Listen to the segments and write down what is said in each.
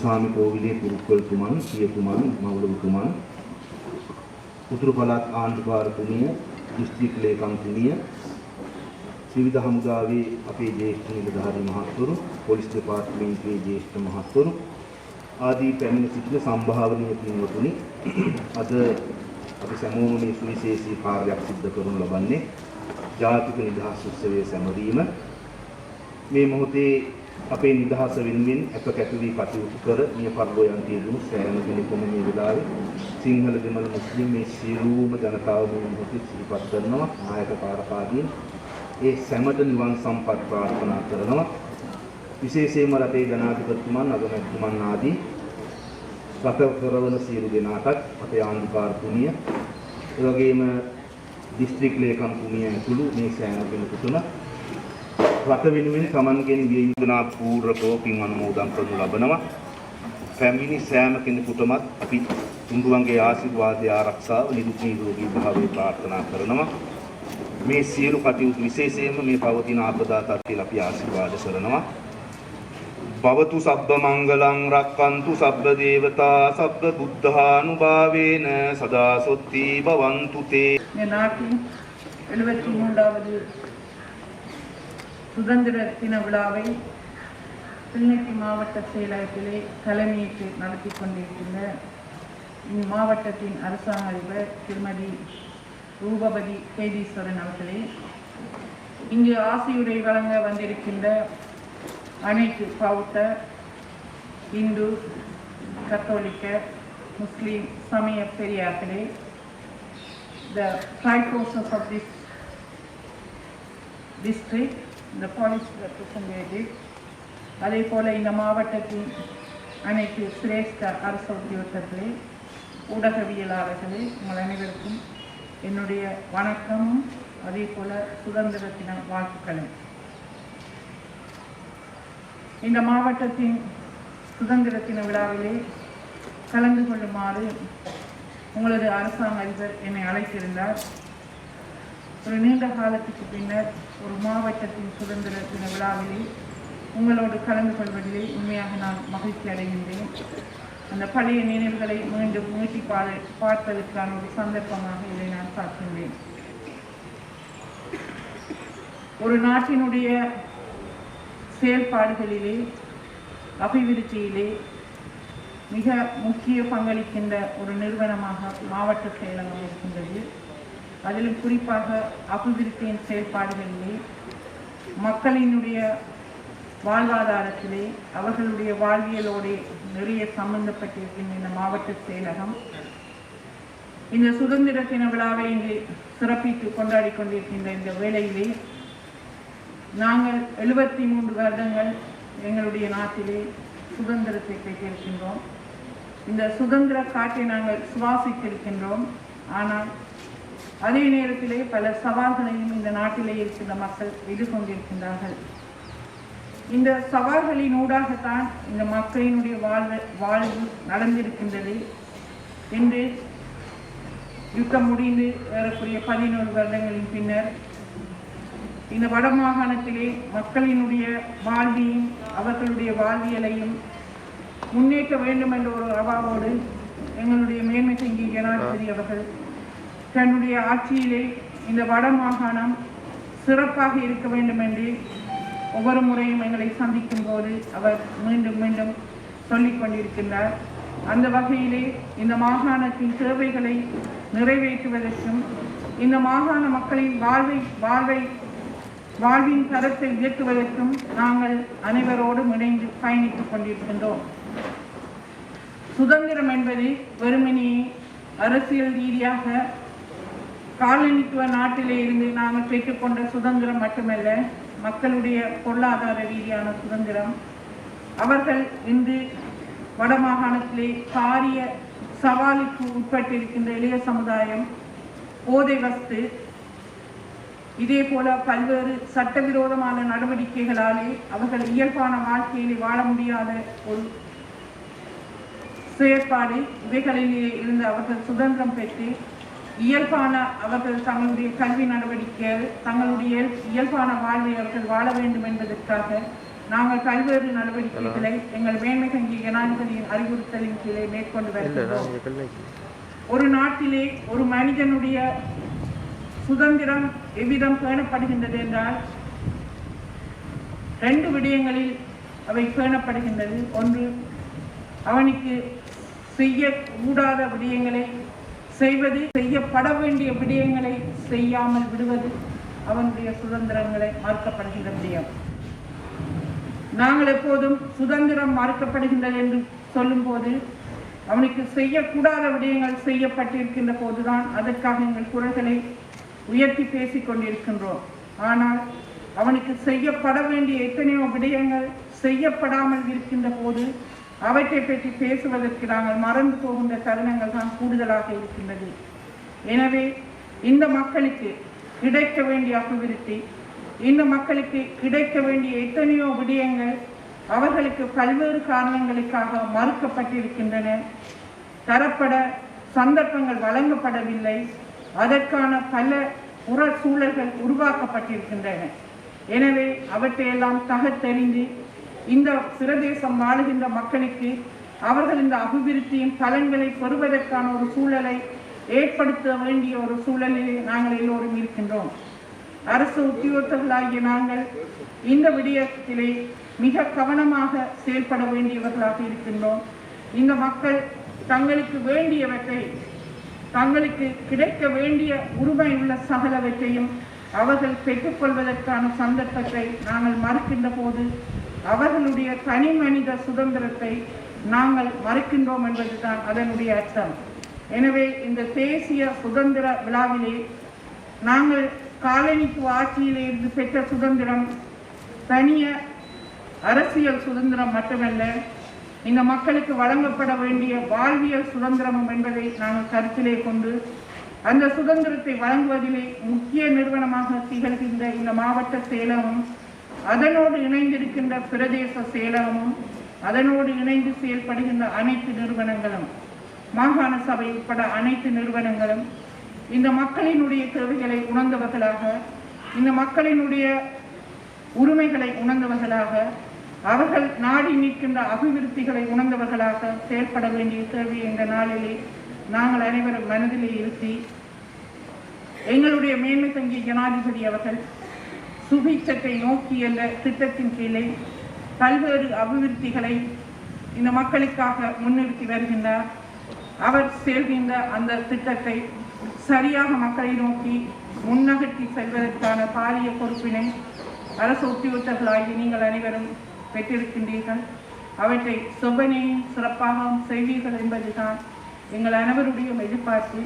කරුණාස්වාමී කෝවිලේ පුරුක්කල්තුමන්, සියතුමන්, මවලුතුමන්, උතුරු පළාත් ආණ්ඩුකාරතුමිය, දිස්ත්‍රික් ලේකම්තුමිය, ත්‍රිවිධ හමුදාවේ අපේ ජ්‍යෙෂ්ඨ නිලධාරී මහත්වරු, පොලිස් දෙපාර්තමේන්තුවේ ජ්‍යෙෂ්ඨ මහත්වරු ආදී පැමිණ සිටින සම්භාවනීය පින්වතුනි, අද අපි සමූහ මේ සුවිශේෂී කාර්යයක් සිදු කරනු ලබන්නේ ජාතික නිදහස් උත්සවයේ සැමරීම. මේ මොහොතේ අපේ නිදහස වෙනුවෙන් අපකැප වී කටයුතු කර මිය පරලෝ යන තියුණු සෑම කෙනෙකුම මේ වෙලාවේ සිංහල දෙමළ මුස්ලිම් මේ සියලුම ජනතාව මේ මොහොතේ සිහිපත් කරනවා. නායක කාරකාදීන් ඒ සැමට නිවන් සම්පත් ප්‍රාර්ථනා කරනවා. විශේෂයෙන්ම රටේ ජනාධිපතිතුමන්, අගමැතිතුමන් ආදී රට කරවන සියලු දෙනාටත් අපේ ආණ්ඩුකාරතුමිය, ඒ වගේම දිස්ත්‍රික් ලේකම්තුමිය ඇතුළු මේ සෑම කෙනෙකුටම රට වෙනුවෙන් තමන්ගෙන් විය යුතුනා පූර්වකව පින් අනුමෝදන් කරනු ලබනවා. පැමිණි සෑම කෙනෙකුටමත් අපි තුන්දුවන්ගේ ආශිර්වාදය ආරක්ෂාව නිදුක් නිරෝගී භාවය ප්‍රාර්ථනා කරනවා. මේ සියලු කටයුතු විශේෂයෙන්ම මේ පවතින ආපදා තත්ත්වයට අපි ආශිර්වාද කරනවා. භවතු සබ්බ මංගලං රක්칸තු සබ්බ දේවතා සබ්බ බුද්ධානුභාවේන සදා සොත්ති භවන්තු තේ. මේ நாட்டின் 73வது சுதந்திர தின விழாவை கிளிநொச்சி மாவட்ட செயலகத்திலே தலைமையேற்று நடத்தி கொண்டிருக்கின்ற இம்மாவட்டத்தின் அரசாங்க அதிபர் திருமதி ரூபவதி கேதீஸ்வரன் அவர்களே, இங்கு ஆசியுரை வழங்க வந்திருக்கின்ற அனைத்து பௌத்த, இந்து, கத்தோலிக்க, முஸ்லீம் சமய பெரியார்களே, the flight forces of this district, the police representative, அதே போல இந்த மாவட்டத்தின் அனைத்து சிரேஷ்ட அரசு உத்தியோகர்களே, ஊடகவியலாளர்களே, உங்கள் அனைவருக்கும் என்னுடைய வணக்கமும் அதே போல சுதந்திர தின வாழ்த்துக்களும். இந்த மாவட்டத்தின் சுதந்திர தின விழாவிலே கலந்து கொள்ளுமாறு உங்களது அரசாங்க அதிபர் என்னை அழைத்திருந்தார். ஒரு நீண்ட காலத்துக்கு பின்னர் ஒரு மாவட்டத்தின் சுதந்திர தின விழாவிலே உங்களோடு கலந்து கொள்வதிலே உண்மையாக நான் மகிழ்ச்சி அடைகின்றேன். அந்த பழைய நினைவுகளை மீண்டும் மீட்டி பார்ப்பதற்கான ஒரு சந்தர்ப்பமாக இதை நான் பார்க்கின்றேன். ஒரு நாட்டினுடைய செயல்பாடுகளிலே, அபிவிருத்தியிலே மிக முக்கிய பங்களிக்கின்ற ஒரு நிறுவனமாக மாவட்ட செயலகம் இருக்கின்றது. அதிலும் குறிப்பாக அபிவிருத்தியின் செயல்பாடுகளிலே மக்களினுடைய வாழ்வாதாரத்திலே அவர்களுடைய வாழ்வியலோடு நிறைய சம்பந்தப்பட்டிருக்கின்ற இந்த மாவட்ட செயலகம் இந்த சுதந்திர தின விழாவை இங்கு சிறப்பித்து கொண்டாடி கொண்டிருக்கின்ற இந்த வேளையிலே நாங்கள் 73 வருடங்கள் எங்களுடைய நாட்டிலே சுதந்திரத்தை பெற்றிருக்கின்றோம். இந்த சுதந்திர காற்றை நாங்கள் சுவாசித்திருக்கின்றோம். ஆனால் அதே நேரத்திலே பல சவால்களையும் இந்த நாட்டிலே இருக்கின்ற மக்கள் எதிர்கொண்டிருக்கின்றார்கள். இந்த சவால்களின் ஊடாகத்தான் இந்த மக்களினுடைய வாழ்வு நடந்திருக்கின்றது என்று யுத்தம் முடிந்து ஏறக்குறைய 11 வருடங்களின் பின்னர் இந்த வடமாகாணத்திலே மக்களினுடைய வாழ்வையும் அவர்களுடைய வாழ்வியலையும் முன்னேற்ற வேண்டும் என்ற ஒரு அவாவோடு எங்களுடைய மேன்மை தங்கிய ஜனாதிபதி அவர்கள் தன்னுடைய ஆட்சியிலே இந்த வடமாகாணம் சிறப்பாக இருக்க வேண்டும் என்று ஒவ்வொரு முறையும் எங்களை சந்திக்கும் போது அவர் மீண்டும் மீண்டும் சொல்லிக் கொண்டிருக்கின்றார். அந்த வகையிலே இந்த மாகாணத்தின் தேவைகளை நிறைவேற்றுவதற்கும் இந்த மாகாண மக்களின் வாழ்வின் தரத்தை உயர்த்துவதற்கும் நாங்கள் அனைவரோடும் இணைந்து பயணித்துக் கொண்டிருக்கின்றோம். சுதந்திரம் என்பது வெறுமனே அரசியல் ரீதியாக காலனித்துவ நாட்டிலே இருந்து நாங்கள் பெற்றுக்கொண்ட சுதந்திரம் மட்டுமல்ல, மக்களுடைய பொருளாதார ரீதியான சுதந்திரம். அவர்கள் இன்று வடமாகாணத்திலே பாரிய சவாலுக்கு உட்பட்டிருக்கின்ற இளைய சமுதாயம், போதை வஸ்து, இதே போல பல்வேறு சட்டவிரோதமான நடவடிக்கைகளாலே அவர்கள் இயல்பான வாழ்க்கையிலே வாழ முடியாத ஒரு செயற்பாடு, இவைகளிலே இருந்து அவர்கள் சுதந்திரம் பெற்று இயல்பான அவர்கள் தங்களுடைய கல்வி நடவடிக்கைகள், தங்களுடைய இயல்பான வாழ்வை அவர்கள் வாழ வேண்டும் என்பதற்காக நாங்கள் பல்வேறு நடவடிக்கைகளை எங்கள் மேன்மை தங்கிய ஜனாதிபதியின் அறிவுறுத்தலின் கீழே மேற்கொண்டு வருகிறோம். ஒரு நாட்டிலே ஒரு மனிதனுடைய சுதந்திரம் எவ்விதம் பேணப்படுகின்றது என்றால் 2 விடயங்களில் அவை பேணப்படுகின்றது. ஒன்று, அவனுக்கு செய்யக்கூடாத விடயங்களை செய்வது, செய்யப்பட வேண்டிய விடயங்களை செய்யாமல் விடுவது அவனுடைய சுதந்திரங்களை மறுக்கப்படுகின்ற விடயம். நாங்கள் எப்போதும் சுதந்திரம் மறுக்கப்படுகின்றது என்று சொல்லும் போது அவனுக்கு செய்யக்கூடாத விடயங்கள் செய்யப்பட்டிருக்கின்ற போதுதான் அதற்காக எங்கள் குரல்களை உயர்த்தி பேசிக் கொண்டிருக்கின்றோம். ஆனால் அவனுக்கு செய்யப்பட வேண்டிய எத்தனையோ விடயங்கள் செய்யப்படாமல் இருக்கின்ற போது அவற்றை பற்றி பேசுவதற்கு நாங்கள் மறந்து போகின்ற தருணங்கள் தான் கூடுதலாக இருக்கின்றது. எனவே இந்த மக்களுக்கு கிடைக்க வேண்டிய அபிவிருத்தி, இந்த மக்களுக்கு கிடைக்க வேண்டிய எத்தனையோ விடயங்கள் அவர்களுக்கு பல்வேறு காரணங்களுக்காக மறுக்கப்பட்டிருக்கின்றன. தரப்பட சந்தர்ப்பங்கள் வழங்கப்படவில்லை. அதற்கான பல புற சூழல்கள் உருவாக்கப்பட்டிருக்கின்றன. எனவே அவற்றையெல்லாம் தகத்தெறிந்து இந்த பிரதேசம் வாழுகின்ற மக்களுக்கு அவர்கள் இந்த அபிவிருத்தியின் பலன்களை பெறுவதற்கான ஒரு சூழலை ஏற்படுத்த வேண்டிய ஒரு சூழலில் நாங்கள் எல்லோரும் இருக்கின்றோம். அரசு உத்தியோகத்தர்களாகிய நாங்கள் இந்த விடயத்திலே மிக கவனமாக செயல்பட வேண்டியவர்களாக இருக்கின்றோம். இந்த மக்கள் தங்களுக்கு வேண்டியவற்றை, தங்களுக்கு கிடைக்க வேண்டிய உரிமை உள்ள சகலவற்றையும் அவர்கள் பெற்றுக்கொள்வதற்கான சந்தர்ப்பத்தை நாங்கள் மறுக்கின்ற போது அவர்களுடைய தனி மனித சுதந்திரத்தை நாங்கள் மறுக்கின்றோம் என்பதுதான் அதனுடைய அர்த்தம். எனவே இந்த தேசிய சுதந்திர விழாவிலே நாங்கள் காலனித்துவ ஆட்சியிலே இருந்து பெற்ற சுதந்திரம் தனிய அரசியல் சுதந்திரம் மட்டுமல்ல, இந்த மக்களுக்கு வழங்கப்பட வேண்டிய வாழ்வியல் சுதந்திரமும் என்பதை நாங்கள் கருத்திலே கொண்டு அந்த சுதந்திரத்தை வழங்குவதிலே முக்கிய நிறுவனமாக திகழ்கின்ற இந்த மாவட்ட செயலகமும், அதனோடு இணைந்திருக்கின்ற பிரதேச செயலகமும், அதனோடு இணைந்து செயல்படுகின்ற அனைத்து நிறுவனங்களும், மாகாண சபை உட்பட அனைத்து நிறுவனங்களும் இந்த மக்களினுடைய தேவைகளை உணர்ந்தவர்களாக, இந்த மக்களினுடைய உரிமைகளை உணர்ந்தவர்களாக, அவர்கள் நாடி நிற்கின்ற அபிவிருத்திகளை உணர்ந்தவர்களாக செயல்பட வேண்டிய தேவை இந்த நாளிலே நாங்கள் அனைவரும் மனதிலே இருத்தி, எங்களுடைய மேன்மை தங்கிய ஜனாதிபதி அவர்கள் சுபிட்சத்தை நோக்கி என்ற திட்டத்தின் கீழே பல்வேறு அபிவிருத்திகளை இந்த மக்களுக்காக முன்னிறுத்தி வருகின்றார். அவர் செல்கின்ற அந்த திட்டத்தை சரியாக மக்களை நோக்கி முன்னகர்த்தி செல்வதற்கான பாரிய பொறுப்பினை அரசு உத்தியோகத்தர்களாகி நீங்கள் அனைவரும் பெற்றிருக்கின்றீர்கள். அவற்றை செவ்வனையும் சிறப்பாகவும் செய்வீர்கள் என்பதுதான் எங்கள் அனைவருடைய எதிர்பார்ப்பு.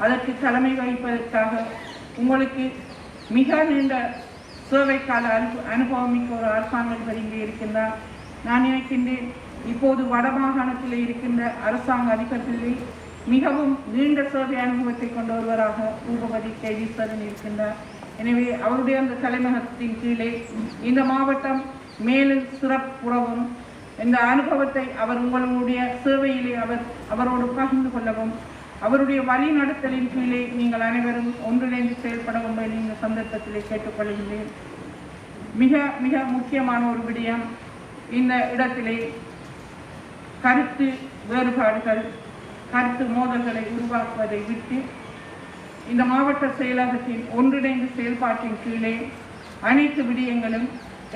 அதற்கு தலைமை வகிப்பதற்காக உங்களுக்கு மிக நீண்ட சேவைக்கால அனுபவமிக்க ஒரு அரசாங்கம் இங்கே இருக்கின்றார். நான் நினைக்கின்றேன், இப்போது வடமாகாணத்தில் இருக்கின்ற அரசாங்க அதிபர்களில் மிகவும் நீண்ட சேவை அனுபவத்தை கொண்ட ஒருவராக பூபதி கேதீஸ்வரன் இருக்கின்றார். எனவே அவருடைய அந்த தலைமையகத்தின் கீழே இந்த மாவட்டம் மேலும் சிறப்புறவும் இந்த அனுபவத்தை அவர் உங்களுடைய சேவையிலே அவரோடு பகிர்ந்து கொள்ளவும், அவருடைய வழி நடத்தலின் கீழே நீங்கள் அனைவரும் ஒன்றிணைந்து செயல்படவும் இந்த சந்தர்ப்பத்திலே கேட்டுக்கொள்கின்றேன். மிக மிக முக்கியமான ஒரு விடயம், இந்த இடத்திலே கருத்து வேறுபாடுகள், கருத்து மோதல்களை உருவாக்குவதை விட்டு இந்த மாவட்ட செயலகத்தின் ஒன்றிணைந்த செயல்பாட்டின் கீழே அனைத்து விடயங்களும்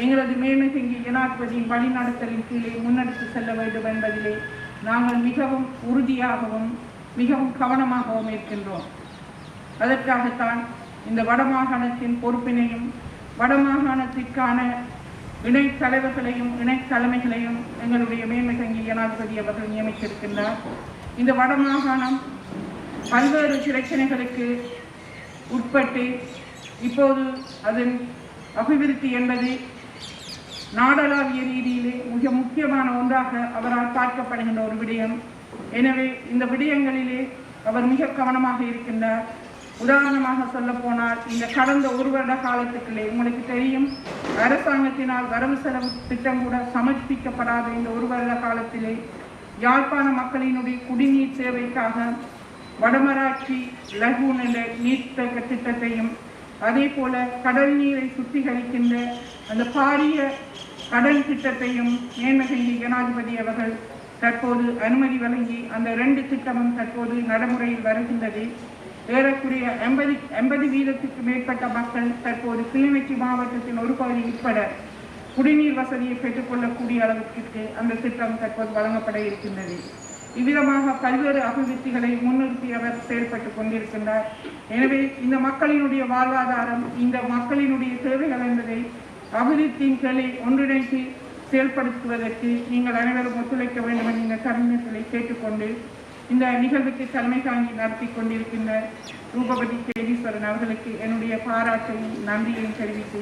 எங்களது மேன்மை தங்கிய ஜனாதிபதியின் வழிநடத்தலின் கீழே முன்னெடுத்து செல்ல வேண்டும் என்பதிலே நாங்கள் மிகவும் உறுதியாகவும் மிகவும் கவனமாகவும் இருக்கின்றோம். அதற்காகத்தான் இந்த வடமாகாணத்தின் பொறுப்பினையும் வடமாகாணத்திற்கான இணைத் தலைவர்களையும் இணைத் தலைமைகளையும் எங்களுடைய மேன்மை தங்கிய ஜனாதிபதி அவர்கள் நியமித்திருக்கின்றார். இந்த வடமாகாணம் பல்வேறு பிரச்சனைகளுக்கு உட்பட்டு இப்போது அதன் அபிவிருத்தி என்பது நாடளாவிய ரீதியிலே மிக முக்கியமான ஒன்றாக அவரால் பார்க்கப்படுகின்ற ஒரு விடயம். எனவே இந்த விடயங்களிலே அவர் மிக கவனமாக இருக்கின்றார். உதாரணமாக சொல்ல போனால், இந்த கடந்த ஒரு வருட காலத்துக்குள்ளே உங்களுக்கு தெரியும், அரசாங்கத்தினால் வரவு செலவு திட்டம் கூட சமர்ப்பிக்கப்படாத இந்த ஒரு வருட காலத்திலே யாழ்ப்பாண மக்களினுடைய குடிநீர் சேவைக்காக வடமராட்சி லகூன் என்ற நீர்த்தேக்க திட்டத்தையும், அதே போல கடல் நீரை சுத்திகரிக்கின்ற அந்த பாரிய கடல் திட்டத்தையும் மேன்மகங்கை ஜனாதிபதி அவர்கள் தற்போது அனுமதி வழங்கி அந்த 2 திட்டமும் தற்போது நடைமுறையில் வருகின்றது. ஏறக்குறைய 80% மேற்பட்ட மக்கள் தற்போது கிளிநொச்சி மாவட்டத்தின் ஒரு பகுதி உட்பட குடிநீர் வசதியை பெற்றுக்கொள்ளக்கூடிய அளவிற்கு அந்த திட்டம் தற்போது வழங்கப்பட இருக்கின்றது. இவ்விதமாக பல்வேறு அபிவிருத்திகளை முன்னிறுத்தி அவர் செயல்பட்டு கொண்டிருக்கின்றார். எனவே இந்த மக்களினுடைய வாழ்வாதாரம், இந்த மக்களினுடைய தேவைகள் என்பதை அபிவிருத்தியின் கீழே ஒன்றிணைத்து செயல்படுத்துவதற்கு நீங்கள் அனைவரும் ஒத்துழைக்க வேண்டும் என்ற இந்த தருணங்களை கேட்டுக்கொண்டு இந்த நிகழ்வுக்கு தலைமை தாங்கி நடத்தி கொண்டிருக்கின்ற ரூபவதி தேவீஸ்வரன் அவர்களுக்கு என்னுடைய பாராட்டையும் நன்றியையும் தெரிவித்து